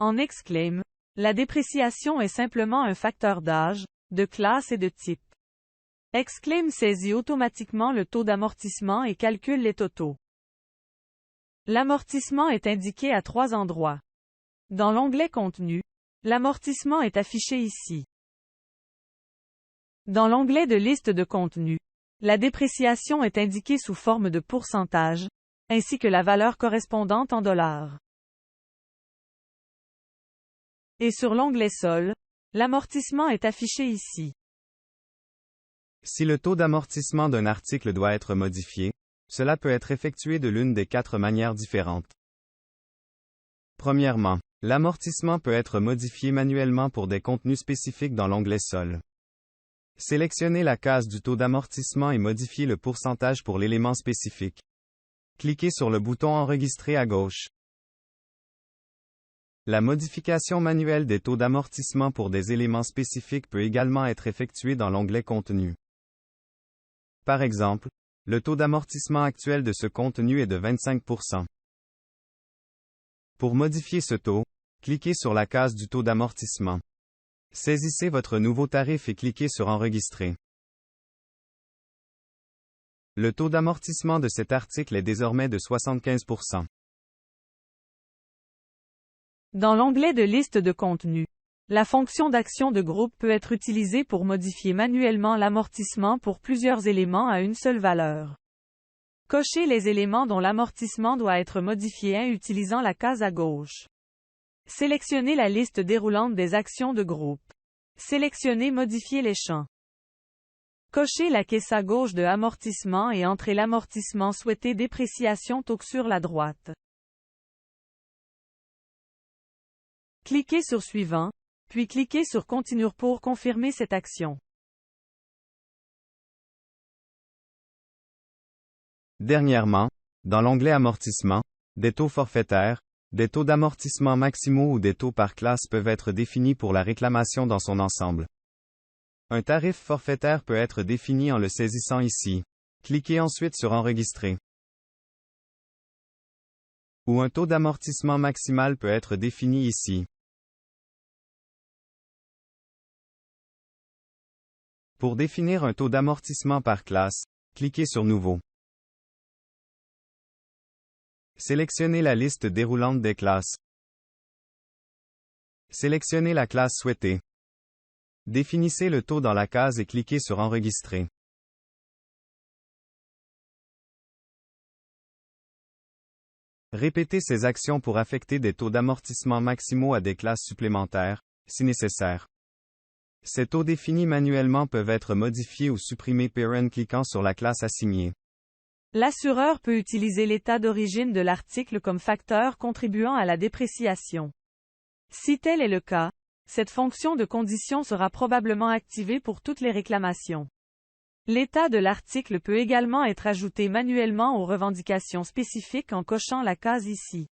En Exclaim, la dépréciation est simplement un facteur d'âge, de classe et de type. Exclaim saisit automatiquement le taux d'amortissement et calcule les totaux. L'amortissement est indiqué à 3 endroits. Dans l'onglet Contenu, l'amortissement est affiché ici. Dans l'onglet de liste de contenu, la dépréciation est indiquée sous forme de pourcentage, ainsi que la valeur correspondante en dollars. Et sur l'onglet Sol, l'amortissement est affiché ici. Si le taux d'amortissement d'un article doit être modifié, cela peut être effectué de l'une des 4 manières différentes. Premièrement, l'amortissement peut être modifié manuellement pour des contenus spécifiques dans l'onglet Sol. Sélectionnez la case du taux d'amortissement et modifiez le pourcentage pour l'élément spécifique. Cliquez sur le bouton Enregistrer à gauche. La modification manuelle des taux d'amortissement pour des éléments spécifiques peut également être effectuée dans l'onglet Contenu. Par exemple, le taux d'amortissement actuel de ce contenu est de 25%. Pour modifier ce taux, cliquez sur la case du taux d'amortissement. Saisissez votre nouveau tarif et cliquez sur Enregistrer. Le taux d'amortissement de cet article est désormais de 75%. Dans l'onglet de liste de contenu, la fonction d'action de groupe peut être utilisée pour modifier manuellement l'amortissement pour plusieurs éléments à une seule valeur. Cochez les éléments dont l'amortissement doit être modifié en utilisant la case à gauche. Sélectionnez la liste déroulante des actions de groupe. Sélectionnez Modifier les champs. Cochez la caisse à gauche de amortissement et entrez l'amortissement souhaité dépréciation taux sur la droite. Cliquez sur Suivant, puis cliquez sur Continue pour confirmer cette action. Dernièrement, dans l'onglet Amortissement, des taux forfaitaires, des taux d'amortissement maximaux ou des taux par classe peuvent être définis pour la réclamation dans son ensemble. Un tarif forfaitaire peut être défini en le saisissant ici. Cliquez ensuite sur Enregistrer. Ou un taux d'amortissement maximal peut être défini ici. Pour définir un taux d'amortissement par classe, cliquez sur Nouveau. Sélectionnez la liste déroulante des classes. Sélectionnez la classe souhaitée. Définissez le taux dans la case et cliquez sur Enregistrer. Répétez ces actions pour affecter des taux d'amortissement maximaux à des classes supplémentaires, si nécessaire. Ces taux définis manuellement peuvent être modifiés ou supprimés en cliquant sur la classe assignée. L'assureur peut utiliser l'état d'origine de l'article comme facteur contribuant à la dépréciation. Si tel est le cas, cette fonction de condition sera probablement activée pour toutes les réclamations. L'état de l'article peut également être ajouté manuellement aux revendications spécifiques en cochant la case ici.